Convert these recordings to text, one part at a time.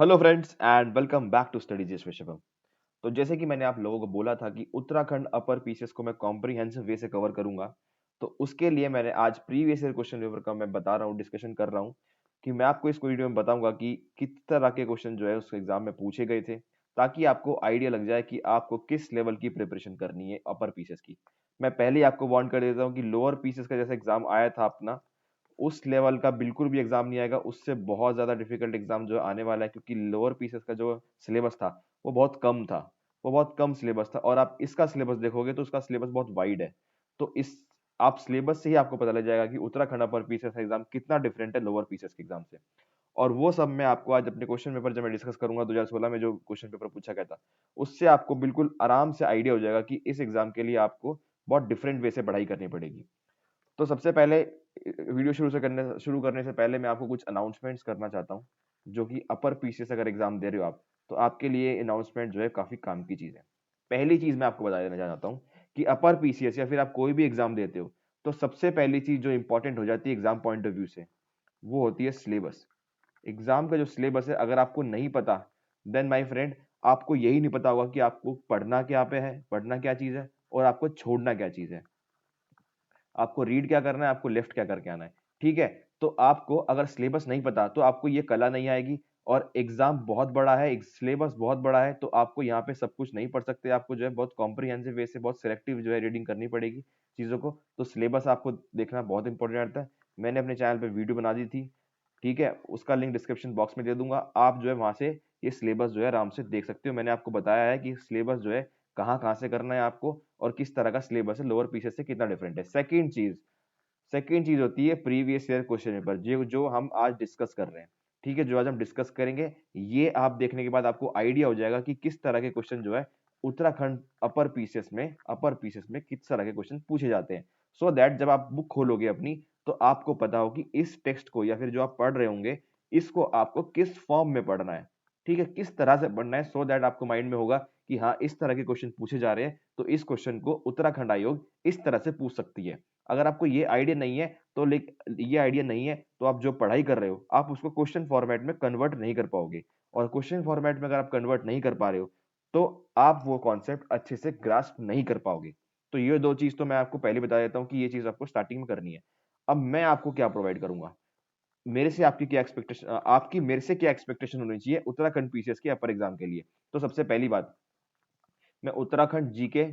Hello friends and welcome back to study GS with Shivam. तो जैसे कि मैंने आप लोगों को बोला था कि उत्तराखंड अपर पीसीएस को मैं कॉम्प्रिहेंसिव वे से कवर करूंगा, तो उसके लिए मैंने आज प्रीवियस ईयर क्वेश्चन पेपर का मैं बता रहा हूँ, डिस्कशन कर रहा हूँ कि मैं आपको इस वीडियो में बताऊंगा कि किस तरह के क्वेश्चन जो है उस एग्जाम में पूछे गए थे, ताकि आपको आइडिया लग जाए कि आपको किस लेवल की प्रिपरेशन करनी है अपर पीसीएस की। मैं पहले ही आपको वार्न कर देता हूँ कि लोअर पीसीएस का जैसा एग्जाम आया था अपना, उस लेवल का बिल्कुल भी एग्जाम नहीं आएगा। उससे बहुत ज्यादा डिफिकल्ट एग्जाम जो आने वाला है, क्योंकि लोअर पीसेस का जो सिलेबस था वो बहुत कम था, वो बहुत कम सिलेबस था। और आप इसका सिलेबस देखोगे तो उसका सिलेबस बहुत वाइड है। तो इस आप सिलेबस से ही आपको पता लग जाएगा कि उत्तराखंड अपर पीसेस का एग्जाम कितना डिफरेंट है लोअर पीसेस के एग्जाम से। और वो सब मैं आपको आज अपने क्वेश्चन पेपर जब मैं डिस्कस करूंगा 2016 में जो क्वेश्चन पेपर पूछा गया था, उससे आपको बिल्कुल आराम से आइडिया हो जाएगा कि इस एग्जाम के लिए आपको बहुत डिफरेंट वे से पढ़ाई करनी पड़ेगी। तो सबसे पहले वीडियो शुरू करने से पहले मैं आपको कुछ अनाउंसमेंट्स करना चाहता हूँ, जो कि अपर पीसीएस अगर एग्जाम दे रहे हो आप, तो आपके लिए अनाउंसमेंट जो है काफी काम की चीज है। पहली चीज मैं आपको बता देना चाहता हूँ कि अपर पीसीएस या फिर आप कोई भी एग्जाम देते हो, तो सबसे पहली चीज जो इंपॉर्टेंट हो जाती है एग्जाम पॉइंट ऑफ व्यू से, वो होती है सिलेबस। एग्जाम का जो सिलेबस है अगर आपको नहीं पता, देन माय फ्रेंड आपको यही नहीं पता होगा कि आपको पढ़ना क्या पे है, पढ़ना क्या चीज है, और आपको छोड़ना क्या चीज है, आपको रीड क्या करना है, आपको लेफ्ट क्या करके आना है। ठीक है। तो आपको अगर सिलेबस नहीं पता तो आपको ये कला नहीं आएगी। और एग्जाम बहुत बड़ा है, सिलेबस बहुत बड़ा है, तो आपको यहाँ पे सब कुछ नहीं पढ़ सकते। आपको जो है बहुत कॉम्प्रिहेंसिव वे से, बहुत सिलेक्टिव जो है रीडिंग करनी पड़ेगी चीजों को। तो सिलेबस आपको देखना बहुत इंपॉर्टेंट रहता है। मैंने अपने चैनल पे वीडियो बना दी थी, ठीक है, उसका लिंक डिस्क्रिप्शन बॉक्स में दे दूंगा। आप जो है वहां से ये सिलेबस जो है आराम से देख सकते हो। मैंने आपको बताया है कि सिलेबस जो है कहाँ कहाँ से करना है आपको, और किस तरह का सिलेबस है, लोअर पीसेस से कितना डिफरेंट है। सेकंड चीज होती है प्रीवियस ईयर क्वेश्चन पेपर, जो हम आज डिस्कस कर रहे हैं। ठीक है, जो आज हम डिस्कस करेंगे, ये आप देखने के बाद आपको आइडिया हो जाएगा कि किस तरह के क्वेश्चन जो है उत्तराखंड अपर पीसेस में किस तरह के क्वेश्चन पूछे जाते हैं। सो दैट जब आप बुक खोलोगे अपनी, तो आपको पता हो कि इस टेक्स्ट को या फिर जो आप पढ़ रहे होंगे, इसको आपको किस फॉर्म में पढ़ना है। ठीक है, किस तरह से पढ़ना है, सो दैट आपको माइंड में होगा कि हाँ, इस तरह के क्वेश्चन पूछे जा रहे हैं, तो इस क्वेश्चन को उत्तराखंड आयोग इस तरह से पूछ सकती है। अगर आपको ये आइडिया नहीं है, तो ये आइडिया नहीं है, तो आप जो पढ़ाई कर रहे हो आप उसको क्वेश्चन फॉर्मेट में कन्वर्ट नहीं कर पाओगे। और क्वेश्चन फॉर्मेट में अगर आप कन्वर्ट नहीं कर पा रहे हो, तो आप वो कॉन्सेप्ट अच्छे से ग्रास्प नहीं कर पाओगे। तो ये दो चीज तो मैं आपको पहले बता देता हूँ कि ये चीज आपको स्टार्टिंग में करनी है। अब मैं आपको क्या प्रोवाइड करूंगा, मेरे से आपकी क्या एक्सपेक्टेशन, आपकी मेरे से क्या एक्सपेक्टेशन होनी चाहिए उत्तराखंड पीसीएस के अपर एग्जाम के लिए। तो सबसे पहली बात, मैं उत्तराखंड जीके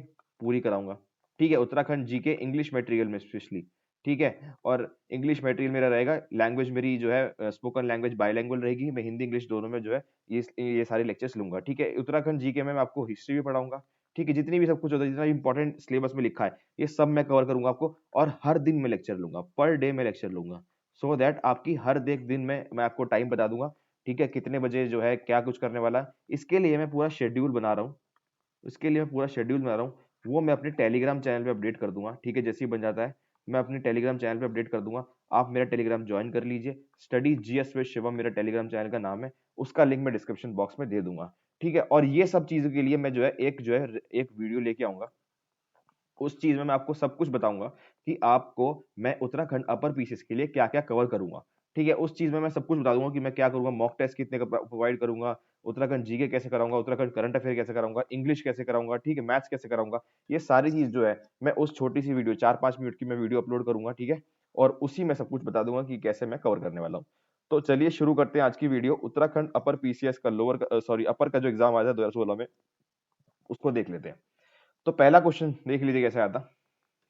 पूरी कराऊंगा। ठीक है, उत्तराखंड जीके इंग्लिश मटेरियल में स्पेशली। ठीक है, और इंग्लिश मटेरियल मेरा रहेगा, लैंग्वेज मेरी जो है स्पोकन लैंग्वेज बाइलैंग्वेज रहेगी। मैं हिंदी इंग्लिश दोनों में जो है ये सारे लेक्चर्स लूंगा। ठीक है, उत्तराखंड जीके में मैं आपको हिस्ट्री भी पढ़ाऊंगा। ठीक है, जितनी भी सब कुछ होता है, जितना इंपॉर्टेंट सिलेबस में लिखा है, ये सब मैं कवर करूंगा आपको। और हर दिन में लेक्चर लूंगा, पर डे में लेक्चर लूंगा। सो दैट आपकी हर एक दिन में मैं आपको टाइम बता दूंगा। ठीक है, कितने बजे जो है क्या कुछ करने वाला है, इसके लिए मैं पूरा शेड्यूल बना रहा हूँ। इसके लिए मैं पूरा शेड्यूल बना रहा हूँ, वो मैं अपने टेलीग्राम चैनल पे अपडेट कर दूंगा। ठीक है, जैसे ही बन जाता है मैं अपने टेलीग्राम चैनल पे अपडेट कर दूंगा। आप मेरा टेलीग्राम ज्वाइन कर लीजिए। स्टडी जीएस विद शिवम मेरा टेलीग्राम चैनल का नाम है, उसका लिंक मैं डिस्क्रिप्शन बॉक्स में दे दूंगा। ठीक है, और ये सब चीजों के लिए मैं एक वीडियो लेके आऊंगा। उस चीज में मैं आपको सब कुछ बताऊंगा कि आपको मैं उत्तराखंड अपर पीसीएस के लिए क्या क्या कवर करूंगा। ठीक है, उस चीज में मैं सब कुछ बता दूंगा कि मैं क्या करूंगा, मॉक टेस्ट कितने का प्रोवाइड करूंगा, उत्तराखंड जीके कैसे कराऊंगा, उत्तराखंड करंट अफेयर कैसे कराऊंगा, इंग्लिश कैसे कराऊंगा, ठीक है, मैथ्स कैसे कराऊंगा। ये सारी चीज जो है मैं उस छोटी सी वीडियो 4-5 मिनट की मैं वीडियो अपलोड करूंगा। ठीक है, और उसी में सब कुछ बता दूंगा कि कैसे मैं कवर करने वाला हूँ। तो चलिए शुरू करते हैं आज की वीडियो। उत्तराखंड अपर पीसीएस का अपर का जो एग्जाम आया था 2016 में, उसको देख लेते हैं। तो पहला क्वेश्चन देख लीजिए कैसे आता।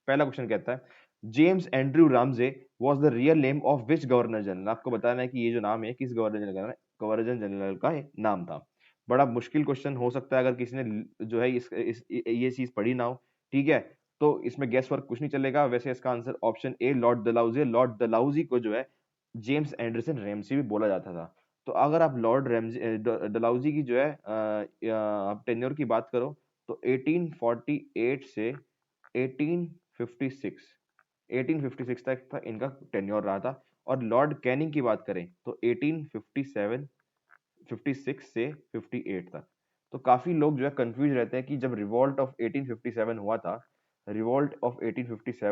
पहला क्वेश्चन कहता है, James Andrew Ramsay was the real name of which governor general. आपको बताना है कि ये जो नाम है किस गवर्नर जनरल का नाम था। बड़ा मुश्किल क्वेश्चन हो सकता है अगर किसी ने जो है ये चीज पढ़ी ना हो। ठीक है, तो इसमें गेस वर्क कुछ नहीं चलेगा। वैसे इसका answer option A Lord Dalhousie. Lord Dalhousie को जो है जेम्स एंडरसन रैमसी भी बोला जाता था। तो अगर आप डलहौजी की जो है आप टेन्योर की बात करो, तो 1848 से 1856 1856 तक इनका टेन्योर रहा था। और लॉर्ड कैनिंग की बात करें तो 1857 56 से 58 तक। तो काफी लोग जो है कंफ्यूज रहते हैं कि जब रिवॉल्ट ऑफ 1857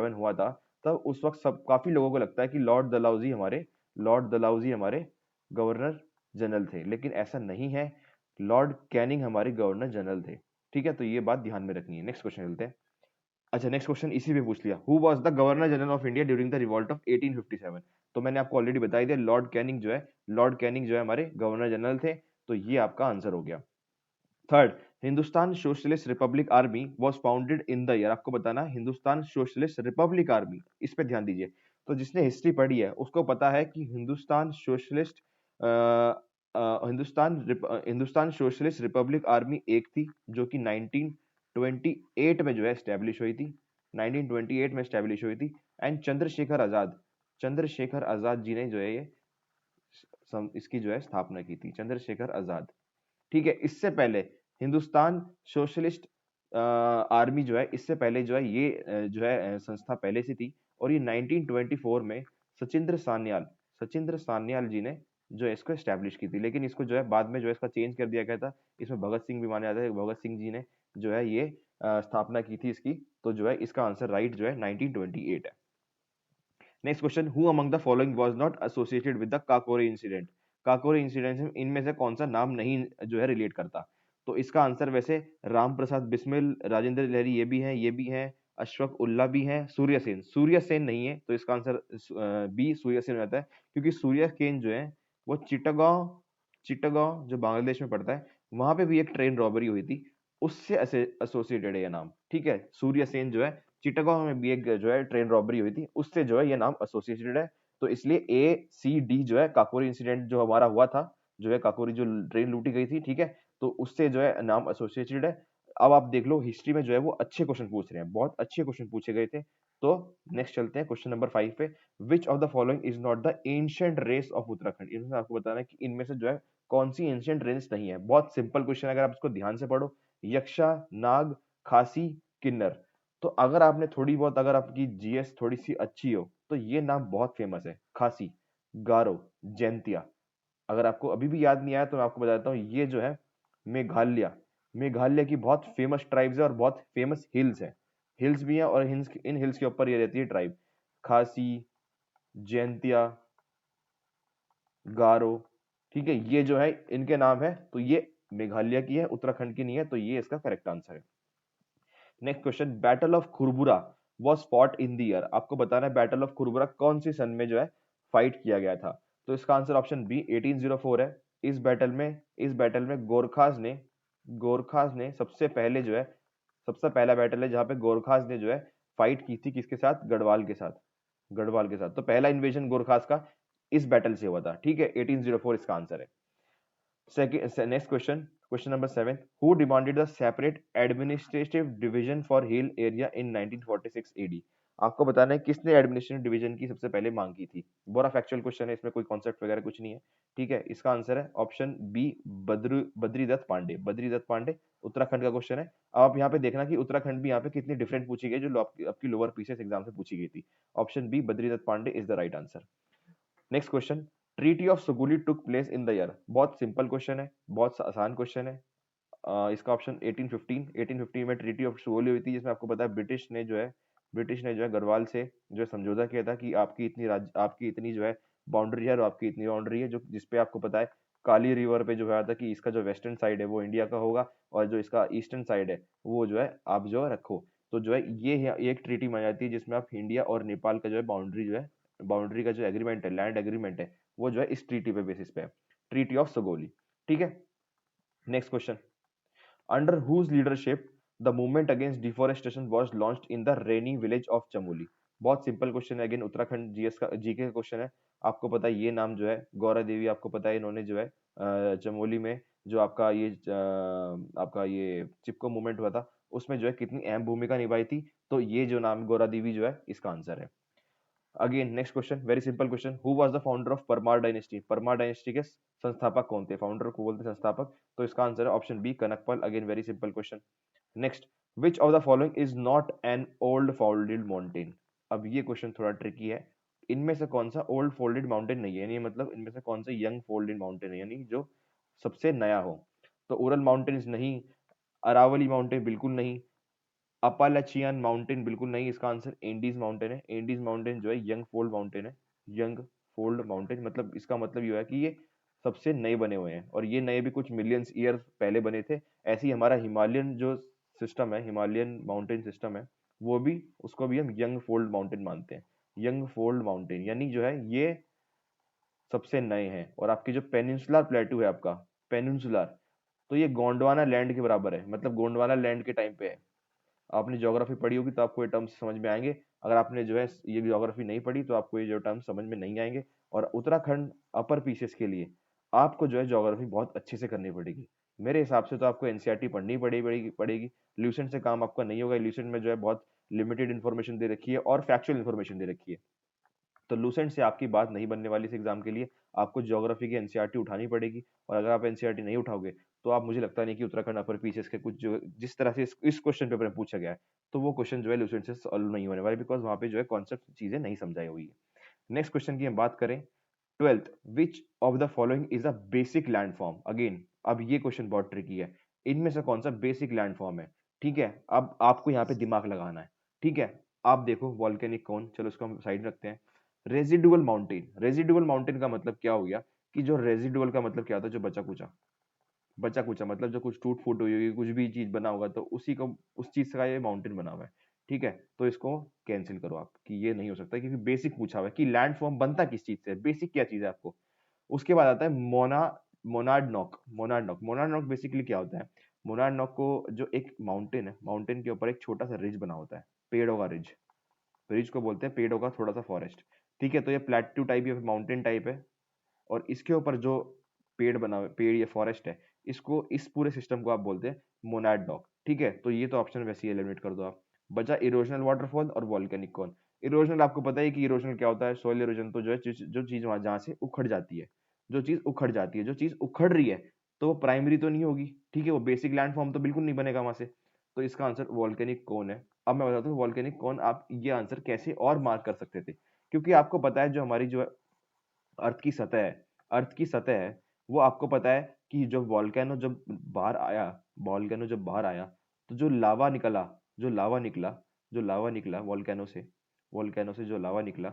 हुआ था, तब उस वक्त सब काफी लोगों को लगता है कि लॉर्ड डलहौजी हमारे गवर्नर जनरल थे, लेकिन ऐसा नहीं है। लॉर्ड कैनिंग हमारे गवर्नर जनरल थे। ठीक है, तो ये बात ध्यान में रखनी है। नेक्स्ट क्वेश्चन चलते हैं। अच्छा, नेक्स्ट क्वेश्चन इसी पे पूछ लिया, who was the governor general of India during the revolt of 1857। तो मैंने आपको ऑलरेडी बता ही दिया, लॉर्ड कैनिंग जो है हमारे गवर्नर जनरल थे। तो ये आपका आंसर हो गया। Third, Hindustan socialist Republic army was founded in the year. आपको बताना है हिंदुस्तान सोशलिस्ट रिपब्लिक आर्मी, इस पे ध्यान दीजिए। तो जिसने हिस्ट्री पढ़ी है उसको पता है कि हिंदुस्तान सोशलिस्ट रिपब्लिक आर्मी एक थी, जो कि 1928 में जो है स्टैब्लिश हुई थी। 1928 में स्टैब्लिश हुई थी। एंड चंद्रशेखर आजाद जी ने जो है ये इसकी जो है स्थापना की थी, चंद्रशेखर आजाद। ठीक है, इससे पहले हिंदुस्तान सोशलिस्ट आर्मी जो है, इससे पहले जो है ये जो है संस्था पहले से थी। और ये 1924 में सचिंद्र सान्याल जी ने जो है इसको एस्टैब्लिश की थी। लेकिन इसको जो है बाद में जो है इसका चेंज कर दिया गया था। इसमें भगत सिंह भी माने जाते हैं, भगत सिंह जी ने जो है ये स्थापना की थी इसकी। तो जो है इसका आंसर राइट जो है 1928 है। Next question, who among the following was not associated with the Kakori incident. Kakori incident से इनमें से कौन सा नाम नहीं जो है रिलेट करता। तो इसका आंसर वैसे राम प्रसाद बिस्मिल, राजेंद्र लहरी ये भी हैं, अशफक उल्ला भी हैं, सूर्य सेन नहीं है। तो इसका आंसर बी सूर्य सेन हो जाता है, क्योंकि सूर्य सेन जो है वो चिटागोंग जो बांग्लादेश में पड़ता है, वहां पे भी एक ट्रेन रॉबरी हुई थी, उससे एसोसिएटेड है ये नाम। ठीक है, सूर्य सेन जो है चिटागोंग में भी एक जो है ट्रेन रॉबरी हुई थी, उससे जो है ये नाम एसोसिएटेड है। तो इसलिए ए सी डी जो है काकोरी इंसिडेंट जो हमारा हुआ था, जो है काकोरी जो ट्रेन लूटी गई थी, ठीक है, तो उससे जो है नाम एसोसिएटेड है। अब आप देख लो हिस्ट्री में जो है वो अच्छे क्वेश्चन पूछ रहे हैं, बहुत अच्छे क्वेश्चन पूछे गए थे। तो नेक्स्ट चलते हैं क्वेश्चन नंबर 5 पे। Which of the following is not the ancient race of Uttarakhand. इसमें आपको बताना है कि इनमें से जो है कौन सी एंशिएंट रेस नहीं है। बहुत सिंपल क्वेश्चन, अगर आप इसको ध्यान से पढ़ो, यक्षा, नाग, खासी, किन्नर। तो अगर आपने थोड़ी बहुत, अगर आपकी जीएस थोड़ी सी अच्छी हो, तो ये नाम बहुत फेमस है, खासी, गारो, जैंतिया। अगर आपको अभी भी याद नहीं आया तो मैं आपको बताता हूँ, ये जो है मेघालय मेघालय की बहुत फेमस ट्राइब्स है और बहुत फेमस हिल्स है, हिल्स भी हैं, और इन हिल्स के ऊपर ये रहती है ट्राइब, खासी, जैंतिया, गारो। ठीक है, ये जो है इनके नाम है। तो ये मेघालय की है, उत्तराखंड की नहीं है। तो ये इसका करेक्ट आंसर है। Next question, battle of Khurbura was fought in the year. आपको बताना है बैटल ऑफ खुरबुरा कौन सी सन में जो है फाइट किया गया था। तो इसका आंसर ऑप्शन बी 1804 है। इस बैटल में गोरखास ने सबसे पहला बैटल है जहां पे गोरखास ने जो है फाइट की थी, किसके साथ, गढ़वाल के साथ। तो पहला इन्वेजन गोरखास का इस बैटल से हुआ था। ठीक है, 1804 इसका आंसर है। Next question number 7, who demanded the separate administrative division for hill area in 1946 AD. आपको बताना है किसने एडमिनिस्ट्रेटिव डिवीजन की सबसे पहले मांग की थी। बड़ा फैक्चुअल क्वेश्चन है, इसमें कोई कॉन्सेप्ट वगैरह कुछ नहीं है। ठीक है, इसका आंसर है ऑप्शन बी, बद्रीदत्त पांडे। उत्तराखंड का क्वेश्चन है। अब आप यहाँ पे देखना कि उत्तराखंड भी यहाँ पे कितनी डिफरेंट पूछी गई, जो आपकी लोअर पीसीएस एग्जाम से पूछी गई थी। Option B Badridatt Pande is the right answer. Next question, treaty of Sugauli took place in the year. बहुत सिंपल क्वेश्चन है, बहुत आसान क्वेश्चन है। इसका ऑप्शन 1815 में ट्रीटी ऑफ सुगुली हुई थी, जिसमें आपको पता है ब्रिटिश ने जो है गढ़वाल से जो है समझौता किया था कि आपकी इतनी जो है बाउंड्री है और आपकी इतनी बाउंड्री है, जो जिसपे आपको पता है काली रिवर पे जो है था कि इसका जो वेस्टर्न साइड है वो इंडिया का होगा, और जो इसका ईस्टर्न साइड है वो जो है आप जो है रखो। तो जो है ये एक ट्रीटी मानी जाती है जिसमें आप इंडिया और नेपाल का जो है बाउंड्री का जो एग्रीमेंट है, लैंड एग्रीमेंट है, वो जो है इस ट्रीटी पे बेसिस पे है, ट्रीटी ऑफ सगोली। ठीक है, next question, under whose leadership the movement against deforestation was launched in the Reni village of Chamoli. बहुत सिंपल क्वेश्चन है, अगेन उत्तराखंड जीके का क्वेश्चन है। आपको पता है ये नाम जो है गौरा देवी, आपको पता है इन्होंने जो है चमोली में जो आपका ये चिपको मूवमेंट हुआ था, उसमें जो है कितनी अहम भूमिका निभाई थी। तो ये जो नाम गौरा देवी जो है इसका आंसर है। Again next question, very simple question, who was the founder of Parmar dynasty. Parmar dynasty के संस्थापक कौन थे, फाउंडर को बोलते हैं संस्थापक। तो इसका आंसर है option B Kanakpal. Again very simple question. Next, which of the following is not an old folded mountain. अब ये क्वेश्चन थोड़ा ट्रिकी है। इनमें से कौन सा ओल्ड फोल्डेड माउंटेन नहीं है, यानी मतलब इनमें से कौन सा यंग फोल्डेड माउंटेन है, यानी जो सबसे नया हो। तो उरल माउंटेन्स नहीं, अरावली माउंटेन बिल्कुल नहीं, अपालाचियन माउंटेन बिल्कुल नहीं। इसका आंसर एंडीज माउंटेन है। एंडीज माउंटेन जो है यंग फोल्ड माउंटेन है। यंग फोल्ड माउंटेन मतलब इसका मतलब ये है कि ये सबसे नए बने हुए हैं, और ये नए भी कुछ मिलियंस ईयर पहले बने थे। ऐसे ही हमारा हिमालयन जो सिस्टम है, हिमालयन माउंटेन सिस्टम है, वो भी, उसको भी हम यंग फोल्ड माउंटेन मानते हैं। यंग फोल्ड माउंटेन यानी जो है ये सबसे नए हैं। और आपकी जो पेनिनसुलर प्लेटू है आपका, पेनिनसुलर, तो ये गोंडवाना लैंड के बराबर है, मतलब गोंडवाना लैंड के टाइम पे है। आपने ज्योग्राफी पढ़ी होगी तो आपको ये टर्म्स समझ में आएंगे। अगर आपने जो है ये ज्योग्राफी नहीं पढ़ी तो आपको ये जो टर्म्स समझ में नहीं आएंगे। और उत्तराखंड अपर पीसेस के लिए आपको जो है ज्योग्राफी बहुत अच्छे से करनी पड़ेगी। मेरे हिसाब से तो आपको एनसीईआरटी पढ़नी पड़ेगी। ल्यूसेंट से काम आपका नहीं होगा। ल्यूसेंट में जो है बहुत लिमिटेड इन्फॉर्मेशन दे रखी है और फैक्चुअल इन्फॉर्मेशन दे रखी है। तो लूसेंट से आपकी बात नहीं बनने वाली इस एग्जाम के लिए। आपको ज्योग्राफी की एनसीईआरटी उठानी पड़ेगी। और अगर आप एनसीईआरटी नहीं उठाओगे तो आप, मुझे लगता नहीं कि उत्तराखंड अपर पीसीएस के कुछ जो जिस तरह से इस क्वेश्चन पेपर में पूछा गया है, तो वो क्वेश्चन जो है लूसेंट से सॉल्व नहीं होने वाले, बिकॉज वहां पे जो है कॉन्सेप्ट चीजें नहीं समझाई हुई है। नेक्स्ट क्वेश्चन की हम बात करें, 12th, which of the following is a basic landform. Again अब ये क्वेश्चन बहुत ट्रिकी है। इनमें से कौन सा बेसिक लैंडफॉर्म है? ठीक है, अब आपको यहाँ पे दिमाग लगाना है। ठीक है, आप देखो वॉल्केनिक कौन, चलो इसको हम साइड रखते हैं। रेजिडुअल माउंटेन, रेजिडुअल माउंटेन का मतलब क्या हो गया कि जो रेजिडुअल का मतलब क्या होता है, जो बचा कुचा, बचा कुचा मतलब जो कुछ टूट फूट हुई होगी, कुछ भी चीज बना होगा तो उसी को, उस चीज का ये माउंटेन बना हुआ है। ठीक है, तो इसको कैंसिल करो आप कि ये नहीं हो सकता, क्योंकि बेसिक पूछा हुआ है कि लैंड फॉर्म बनता किस चीज से, बेसिक क्या चीज है आपको। उसके बाद आता है Monod knock. Monod knock basically क्या होता है? मोनाड नॉक को जो एक माउंटेन है, माउंटेन के ऊपर एक छोटा सा रिज बना होता है, पेड़ों का रिज। रिज को बोलते हैं पेड़ों का थोड़ा सा फॉरेस्ट। ठीक है, तो ये प्लेट्यू टाइप या माउंटेन टाइप है। और इसके ऊपर जो पेड़ बना हुआ, पेड़ या फॉरेस्ट है, इसको, इस पूरे सिस्टम को आप बोलते हैं मोनाड नॉक। ठीक है, तो ये तो ऑप्शन वैसे ही एलिमिनेट कर दो आप। बचा इरोजनल वाटरफॉल और वॉल्केनिक कौन। इरोजनल आपको पता है कि इरोजनल क्या होता है? सॉइल इरोजन, तो जो है जो चीज वहां जहां से उखड़ जाती है, जो चीज उखड़ जाती है, जो चीज उखड़ रही है, तो वो प्राइमरी तो नहीं होगी। ठीक है, वो बेसिक लैंड फॉर्म तो बिल्कुल नहीं बनेगा वहां से। तो इसका आंसर वॉल्केनिक कौन है। अब मैं बताता हूँ वॉल्केनिक कौन आप ये आंसर कैसे और मार्क कर सकते थे। क्योंकि आपको पता है जो हमारी जो अर्थ की सतह है, अर्थ की सतह है, वो आपको पता है कि जब वॉल्केनो जब बाहर आया, वॉल्केनो जब बाहर आया, तो जो लावा निकला, जो लावा निकला, जो लावा निकला वॉल्केनो से जो लावा निकला,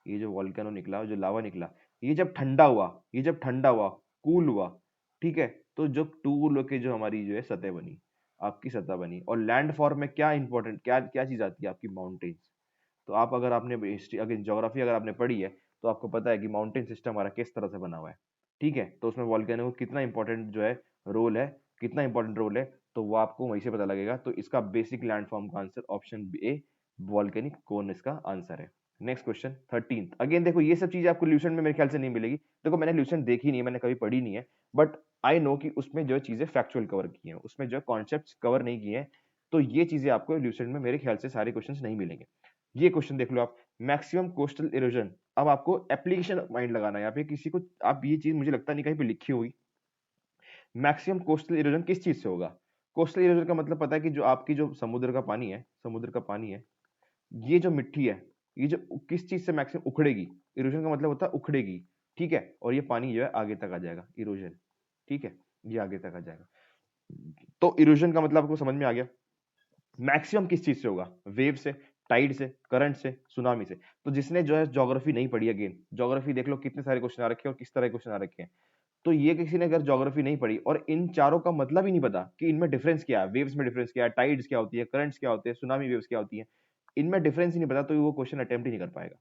ये जो वॉल्केनो निकला, जो लावा निकला, ये जब ठंडा हुआ, ये जब ठंडा हुआ, कूल हुआ, ठीक है, तो जो टूल होके जो हमारी जो है सतह बनी, आपकी सतह बनी। और लैंड फॉर्म में क्या इंपॉर्टेंट, क्या क्या चीज आती है आपकी? माउंटेन्स। तो आप अगर आपने हिस्ट्री, अगर ज्योग्राफी अगर आपने पढ़ी है, तो आपको पता है कि माउंटेन सिस्टम हमारा किस तरह से बना हुआ है। ठीक है, तो उसमें वॉल्केनो को कितना इंपॉर्टेंट जो है रोल है, कितना इंपॉर्टेंट रोल है, तो वो आपको वहीं से पता लगेगा। तो इसका बेसिक लैंडफॉर्म का आंसर ऑप्शन ए, वॉल्केनिक कोन इसका आंसर है। Next question 13th। अगेन देखो ये सब चीजें आपको ल्यूसेंट में मेरे ख्याल से नहीं मिलेगी। देखो मैंने ल्यूसेंट देखी नहीं है, मैंने कभी पढ़ी नहीं है, बट आई नो कि उसमें जो चीजें फैक्चुअल कवर की हैं, उसमें जो कॉन्सेप्ट कवर नहीं किए हैं, तो ये चीजें आपको ल्यूसेंट में मेरे ख्याल से सारे क्वेश्चन नहीं मिलेंगे। ये क्वेश्चन देख लो आप, मैक्सिमम कोस्टल इरोजन। अब आपको एप्लीकेशन माइंड लगाना है यहाँ पे, किसी को आप ये चीज मुझे लगता नहीं कहीं पे लिखी हुई। मैक्सिमम कोस्टल इरोजन किस चीज से होगा? कोस्टल इरोजन का मतलब पता है कि जो आपकी जो समुद्र का पानी है, समुद्र का पानी है, ये जो मिट्टी है, ये जो किस चीज से मैक्सिमम उखड़ेगी। इरोजन का मतलब होता है उखड़ेगी। ठीक है, और ये पानी जो है आगे तक आ जाएगा, इरोजन। ठीक है, ये आगे तक आ जाएगा। तो इरोजन का मतलब आपको समझ में आ गया। मैक्सिमम किस चीज से होगा? वेव से, टाइड से, करंट से, सुनामी से। तो जिसने जो है ज्योग्राफी नहीं पढ़ी, अगेन ज्योग्राफी देख लो कितने सारे क्वेश्चन आ रखे हैं और किस तरह के क्वेश्चन आ रखे हैं। तो ये किसी ने अगर ज्योग्राफी नहीं पढ़ी और इन चारों का मतलब ही नहीं पता कि इनमें डिफरेंस क्या है, वेव्स में डिफरेंस क्या है, टाइड्स क्या होती है, करंट्स क्या होते हैं, सुनामी वेव्स क्या होती है, इनमें डिफरेंस ही नहीं पता, तो वो क्वेश्चन अटेम्प्ट ही नहीं कर पाएगा।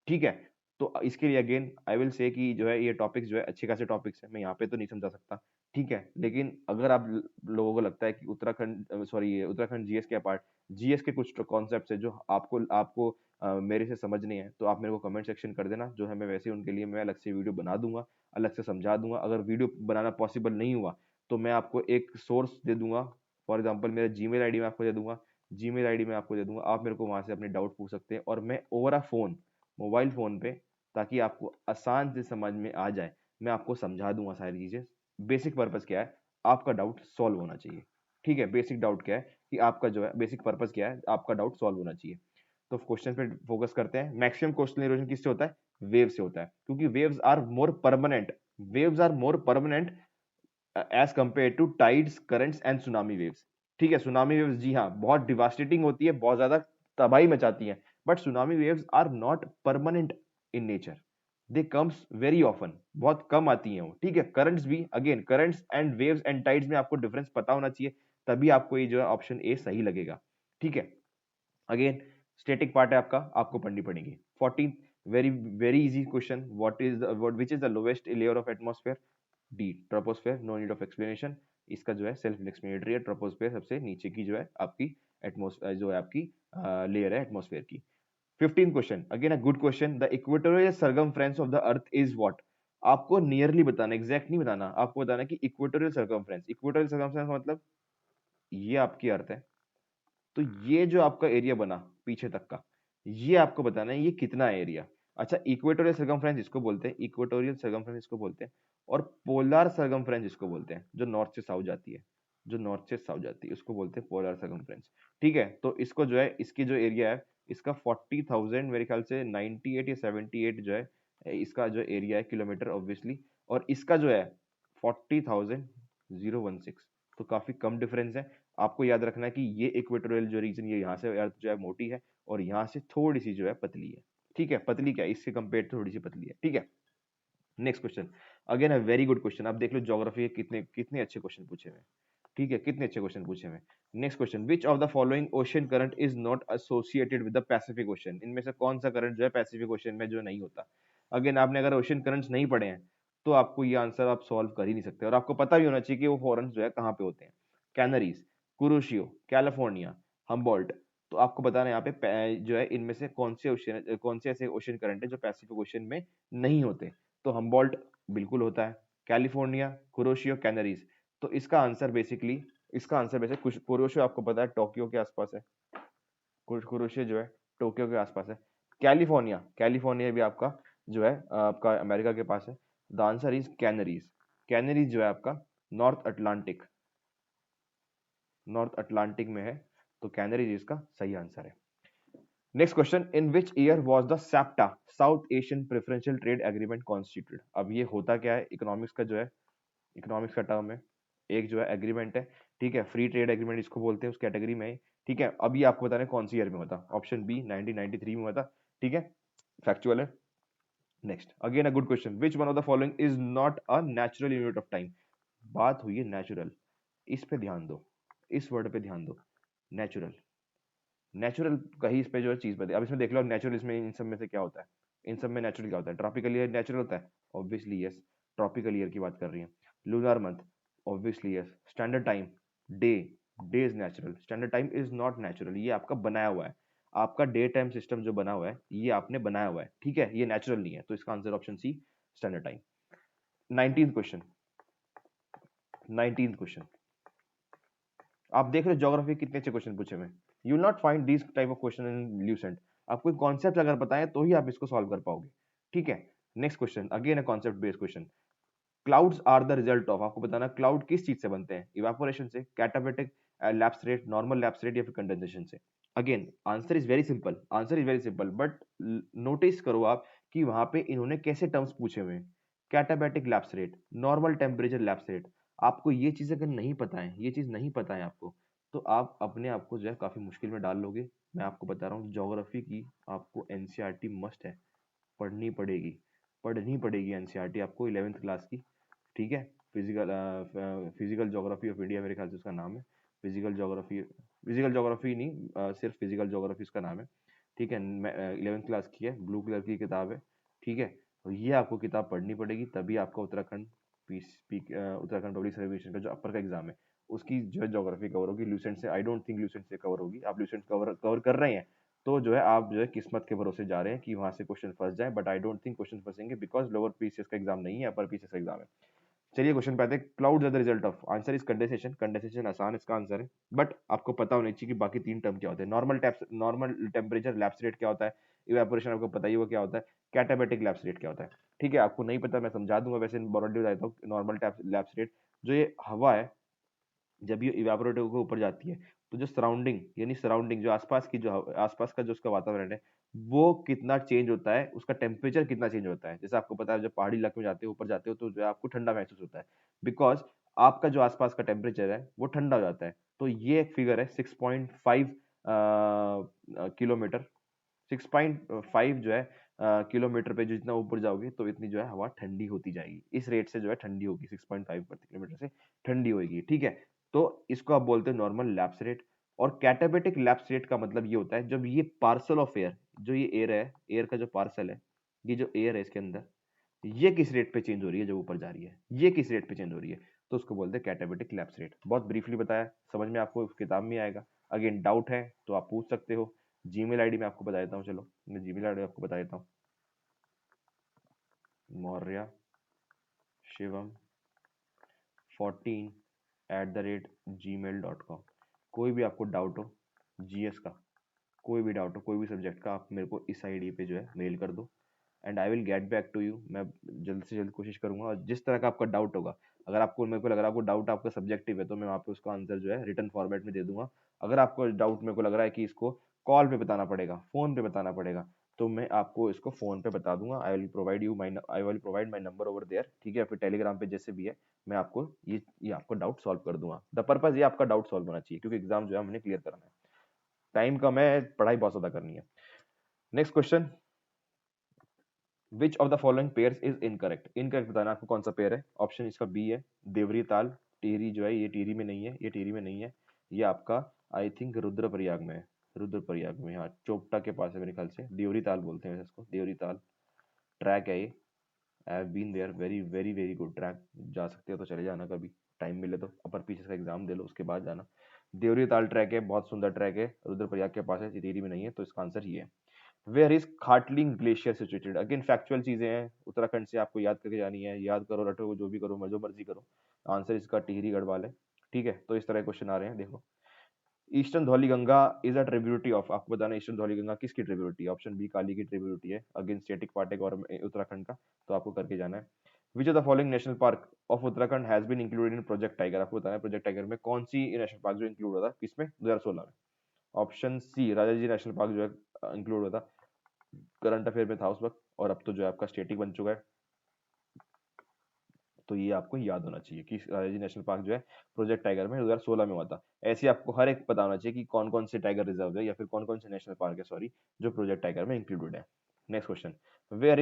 ठीक है, तो इसके लिए अगेन आई विल से कि जो है ये टॉपिक्स जो है अच्छे खासे टॉपिक्स है, मैं यहाँ पे तो नहीं समझा सकता। ठीक है, लेकिन अगर आप लोगों को लगता है कि उत्तराखंड, सॉरी उत्तराखंड जीएस के पार्ट, जीएस के कुछ कॉन्सेप्ट्स है जो आपको आपको मेरे से समझने हैं, तो आप मेरे को कमेंट सेक्शन कर देना, जो है मैं वैसे उनके लिए मैं अलग से वीडियो बना दूंगा, अलग से समझा दूंगा। अगर वीडियो बनाना पॉसिबल नहीं हुआ तो मैं आपको एक सोर्स दे दूंगा, फॉर एग्जाम्पल मेरा जीमेल आईडी मैं आपको दे दूंगा, जीमेल आईडी मैं आपको दे दूंगा, आप मेरे को वहां से अपने डाउट पूछ सकते हैं, और मैं over a phone, mobile phone पे, ताकि आपको आसान से समझ में आ जाए, मैं आपको समझा दूंगा सारी चीजें। बेसिक पर्पस क्या है? आपका डाउट सॉल्व होना चाहिए। ठीक है, बेसिक डाउट क्या है कि आपका जो है बेसिक पर्पस क्या है, आपका डाउट सॉल्व होना चाहिए। तो क्वेश्चन पे फोकस करते हैं। मैक्सिमम कोस्टल इरोजन किससे होता है? वेव से होता है, क्योंकि waves are more permanent, waves are more permanent as compared to tides, currents and tsunami waves. ठीक है, सुनामी वेव्स जी हाँ बहुत डिवास्टेटिंग होती है, बहुत ज्यादा तबाही मचाती है, but tsunami waves are not permanent in nature. They comes very often, बहुत कम आती हैं वो, ठीक है। करंट्स भी, again currents and waves and tides में आपको डिफरेंस पता होना चाहिए, तभी आपको ये जो है ऑप्शन ए सही लगेगा, ठीक है। अगेन स्टैटिक पार्ट है आपका, आपको पढ़नी पड़ेगी। 14, very very easy question, what is what which is the lowest layer of atmosphere? D, troposphere, no need of explanation. इसका जो है सेल्फ एक्सप्लेनेटरी है, ट्रोपोस्फेयर सबसे नीचे की जो है आपकी एटमॉस्फेयर, जो है आपकी लेयर है एटमॉस्फेयर की। 15th question, again a good question, the equatorial circumference of the earth is what? आपको नियरली बताना, एग्जैक्ट नहीं बताना, आपको बताना कि इक्वेटोरियल सर्कमफ्रेंस, इक्वेटोरियल सर्कमफ्रेंस मतलब ये आपकी अर्थ है, तो ये जो आपका एरिया बना पीछे तक का, ये आपको बताना है ये कितना है एरिया। अच्छा, इक्वेटोरियल सर्कमफ्रेंस इसको बोलते हैं, इक्वेटोरियल सर्कमफ्रेंस इसको बोलते हैं, और पोलर सर्कमफ्रेंस इसको बोलते हैं, जो नॉर्थ से साउथ जाती है, जो नॉर्थ से साउथ जाती है उसको बोलते हैं पोलर सर्कमफ्रेंस, ठीक है। तो इसको जो है, इसकी जो एरिया है इसका 40,000 मेरे ख्याल से 98 या 78 जो है इसका जो एरिया है किलोमीटर ऑब्वियसली, और इसका जो है 40,016, तो काफी कम डिफरेंस है। आपको याद रखना है कि ये इक्वेटोरियल जो रीजन, ये यहाँ से अर्थ जो है मोटी है और यहाँ से थोड़ी सी जो है पतली है, ठीक है। पतली क्या है, इससे कंपेयर थोड़ी सी पतली है, ठीक है। Next question, again a very good question, आप देख लो ज्योग्राफी के कितने कितने अच्छे क्वेश्चन पूछे हुए हैं, ठीक है, कितने अच्छे क्वेश्चन पूछे हुए हैं। Next question, which of the following ocean current is not associated with the Pacific ocean? इनमें से कौन सा करंट जो है पैसिफिक ओशन में जो नहीं होता? अगेन आपने अगर ओशन करंट्स नहीं पढ़े हैं तो आपको ये आंसर आप सॉल्व कर ही नहीं सकते, और आपको पता भी होना चाहिए कि वो फॉरेन जो है कहाँ पे होते हैं। कैनरीज, कुरोशियो, कैलिफोर्निया, हम्बोल्ट। तो आपको बताना है यहाँ पे जो है इनमें से कौन से ओशन, कौन से ऐसे ओशन करंट है जो पैसिफिक ओशन में नहीं होते। तो हम्बोल्ट बिल्कुल होता है, कैलिफोर्निया, कुरोशियो, कैनरीज। तो इसका आंसर बेसिकली, इसका आंसर वैसे कुछ, कुरोशियो आपको पता है टोक्यो के आसपास है, कुरोशियो जो है टोक्यो के आसपास है। कैलिफोर्निया, कैलिफोर्निया भी आपका जो है आपका अमेरिका के पास है। द आंसर इज कैनरीज, कैनरीज जो है आपका नॉर्थ अटलांटिक, नॉर्थ अटलांटिक में है, तो कैनरीज इसका सही आंसर है। Next question, in which year was the SAPTA, South Asian preferential trade agreement constituted? अब ये होता क्या है, इकोनॉमिक्स का जो है, इकोनॉमिक्स का टर्म है, एक जो है एग्रीमेंट है, ठीक है, फ्री ट्रेड एग्रीमेंट इसको बोलते हैं, उस कैटेगरी में है, ठीक है। अभी आपको बताना है कौन सी ईयर में होता, ऑप्शन बी 1993 में होता, ठीक है, फैक्चुअल है। Next, again a good question, which one of the following is not a natural unit of time? बात हुई है नेचुरल, इस पे ध्यान दो, इस वर्ड पे ध्यान दो, नेचुरल। नेचुरल कहीं इस पे जो है चीज बताई, अब इसमें देख लो नेचुरल, इसमें इन सब में से क्या होता है, इन सब में नेचुरल क्या होता है? ट्रॉपिकल ईयर नेचुरल होता है, ऑब्वियसली यस, ट्रॉपिकल ईयर की बात कर रही है। Lunar month, obviously yes. Standard time, day, day is natural, standard time is not natural, ये आपका बनाया हुआ है, आपका डे टाइम सिस्टम जो बना हुआ है ये आपने बनाया हुआ है, ठीक है, ये नेचुरल नहीं है, तो इसका answer option C, standard time. 19th question, 19th question, आप देख रहे हो ज्योग्राफी कितने अच्छे क्वेश्चन पूछे हुए, you will not find this type of question in Lucent. आपको कॉन्सेप्ट अगर बताएं तो ही आप इसको सॉल्व कर पाओगे, ठीक है। Next question, again a concept based question, clouds are the result of, आपको बताना क्लाउड किस चीज से बनते हैं? इवापोरेशन से, katabatic lapse rate, normal lapse rate, या फिर कंडेंसेशन से? Again answer is very simple, answer is very simple, but notice करो आप कि वहां पे इन्होंने कैसे टर्म्स पूछे हुए हैं, katabatic lapse rate, normal temperature lapse rate. आपको ये चीज अगर नहीं पता है, ये चीज नहीं पता है आपको, तो आप अपने आप को जो है काफी मुश्किल में डाल लोगे। मैं आपको बता रहा हूँ ज्योग्राफी की आपको एनसीईआरटी मस्ट है, पढ़नी पड़ेगी, पढ़नी पड़ेगी एनसीईआरटी आपको 11th क्लास की, ठीक है। Physical, physical geography of India मेरे ख्याल से उसका नाम है, फिजिकल ज्योग्राफी, फिजिकल ज्योग्राफी नहीं, सिर्फ फिजिकल ज्योग्राफी उसका नाम है, ठीक है। 11th क्लास की है, ब्लू कलर की किताब है, ठीक है। तो ये आपको किताब पढ़नी पड़ेगी, तभी आपका उत्तराखंड उत्तराखंड पब्लिक सर्विस का जो अपर का एग्जाम है उसकी जो है ज्योग्राफी कवर होगी। ल्यूसेंट से आई डोंट थिंक ल्यूसेंट से कवर होगी, आप ल्यूसेंट कवर कर रहे हैं तो जो है आप जो है किस्मत के भरोसे जा रहे हैं कि वहां से क्वेश्चन फंस जाए, but I don't think question फंसेंगे, बिकॉज लोअर पीसीएस का एग्जाम नहीं है, अपर पीसीएस का एग्जाम है। चलिए क्वेश्चन पे आते हैं, clouds are the result of, answer is condensation, condensation आसान इसका आंसर है, बट आपको पता होना चाहिए कि बाकी तीन टर्म क्या होते हैं। नॉर्मल टेम्परेचर लैप्स रेट क्या होता है, इवेपोरेशन आपको पता ही वो क्या होता है, कैटाबैटिक लैप्स रेट क्या होता है, ठीक है। आपको नहीं पता मैं समझा दूंगा, वैसे ब्रॉडली बताता हूँ। नॉर्मल लैप्स रेट, जो ये हवा है जब ये इवेपोरेटर के ऊपर जाती है, तो जो सराउंडिंग, यानी सराउंडिंग जो आसपास की, जो आसपास का जो उसका वातावरण है वो कितना चेंज होता है, उसका टेम्परेचर कितना चेंज होता है। जैसे आपको पता है जब पहाड़ी इलाके में जाते हो, ऊपर जाते हो, तो जो है आपको ठंडा महसूस होता है, बिकॉज आपका जो आसपास का टेम्परेचर है वो ठंडा हो जाता है। तो ये एक फिगर है 6.5 किलोमीटर, 6.5 जो है किलोमीटर पे जितना ऊपर जाओगे तो इतनी जो है हवा ठंडी होती जाएगी, इस रेट से जो है ठंडी होगी, 6.5 प्रति किलोमीटर से ठंडी होगी, ठीक है। तो इसको आप बोलते हैं नॉर्मल लैप्स रेट। और कैटाबेटिक लैप्स रेट का मतलब ये होता है जब ये पार्सल ऑफ एयर, जो ये एयर है, एयर का जो पार्सल है, ये जो एयर है इसके अंदर, ये किस रेट पे चेंज हो रही है, जब ऊपर जा रही है ये किस रेट पे चेंज हो रही है, तो उसको बोलते हैं कैटाबेटिक लैप्स रेट। बहुत ब्रीफली बताया, समझ में आपको किताब में आएगा। अगेन डाउट है तो आप पूछ सकते हो। जीमेल आईडी मैं आपको बता देता हूँ, चलो मैं जीमेल आईडी आपको बता देता हूँ, मौर्य शिवम 14@gmail.com। कोई भी आपको डाउट हो जीएस का, कोई भी डाउट हो कोई भी सब्जेक्ट का, आप मेरे को इस आईडी पे जो है मेल कर दो and I will get back to you. मैं जल्द से जल्द कोशिश करूंगा। और जिस तरह का आपका डाउट होगा, अगर आपको मेरे को लग रहा है आपको डाउट आपका सब्जेक्टिव है, तो मैं वहाँ पे उसका आंसर जो है रिटर्न फॉर्मेट में दे दूंगा। अगर आपको डाउट मेरे को लग रहा है कि इसको कॉल पे बताना पड़ेगा, फोन पे बताना पड़ेगा, तो मैं आपको इसको फोन पे बता दूंगा। I will provide my number over there, ठीक है, फिर टेलीग्राम पे जैसे भी है मैं आपको ये आपको डाउट सॉल्व कर दूंगा। द पर्पज ये आपका डाउट सॉल्व होना चाहिए, क्योंकि एग्जाम जो है हमने क्लियर करना है, टाइम कम है, पढ़ाई बहुत ज्यादा करनी है। Next question, which of the following pairs is incorrect. Incorrect बताना आपको कौन सा पेयर है। ऑप्शन इसका बी है, देवरी ताल। टिहरी जो है ये टिहरी में नहीं है, ये टिहरी में नहीं है, ये आपका आई थिंक रुद्रप्रयाग में है, रुद्रप्रयाग में, हाँ चोपटा के पास है मेरे ख्याल से, देवरी ताल बोलते हैं वैसे इसको, देवरी ताल ट्रैक है ये। I have been there, very very very good track. जा सकते हो तो चले जाना, कभी टाइम मिले तो अपर पीछे का एग्जाम दे लो उसके बाद जाना। देवरी ताल ट्रैक है, बहुत सुंदर ट्रैक है, रुद्रप्रयाग के पास है, टिहरी में नहीं है, तो इसका आंसर ये है। Where is Khatling glacier situated. Again factual चीजें हैं, उत्तराखंड से आपको याद करके जानी है, याद करो रटो जो भी करो, जो मर्जी करो। आंसर इसका टिहरी गढ़वाल है, ठीक है। तो इस तरह क्वेश्चन आ रहे हैं, देखो। Eastern Dhauli Ganga is a tributary of, आपको बताना ईस्टर्न धौली गंगा किसकी ट्रिब्यूटरी है। ऑप्शन बी काली की ट्रिब्यूटरी है, अगेन स्टेटिक पार्ट है उत्तराखंड का, तो आपको करके जाना है। Which of the following national park of Uttarakhand has been included in Project Tiger. आपको बताना है प्रोजेक्ट टाइगर में कौन सी नेशनल पार्क जो इंक्लूड होता है किसमें, 2016 में। Option C Rajaji national park जो है इंक्लूड होता, करंट अफेयर में था उस वक्त, और अब तो जो है आपका स्टेटिक बन चुका है। तो ये आपको याद होना चाहिए कि राजाजी नेशनल पार्क जो है प्रोजेक्ट टाइगर में 2016 में हुआ था। ऐसे आपको हर एक पता होना चाहिए कि कौन कौन से टाइगर रिजर्व है या फिर कौन कौन से नेशनल पार्क है, सॉरी, जो प्रोजेक्ट टाइगर में इंक्लूडेड है। Next question, where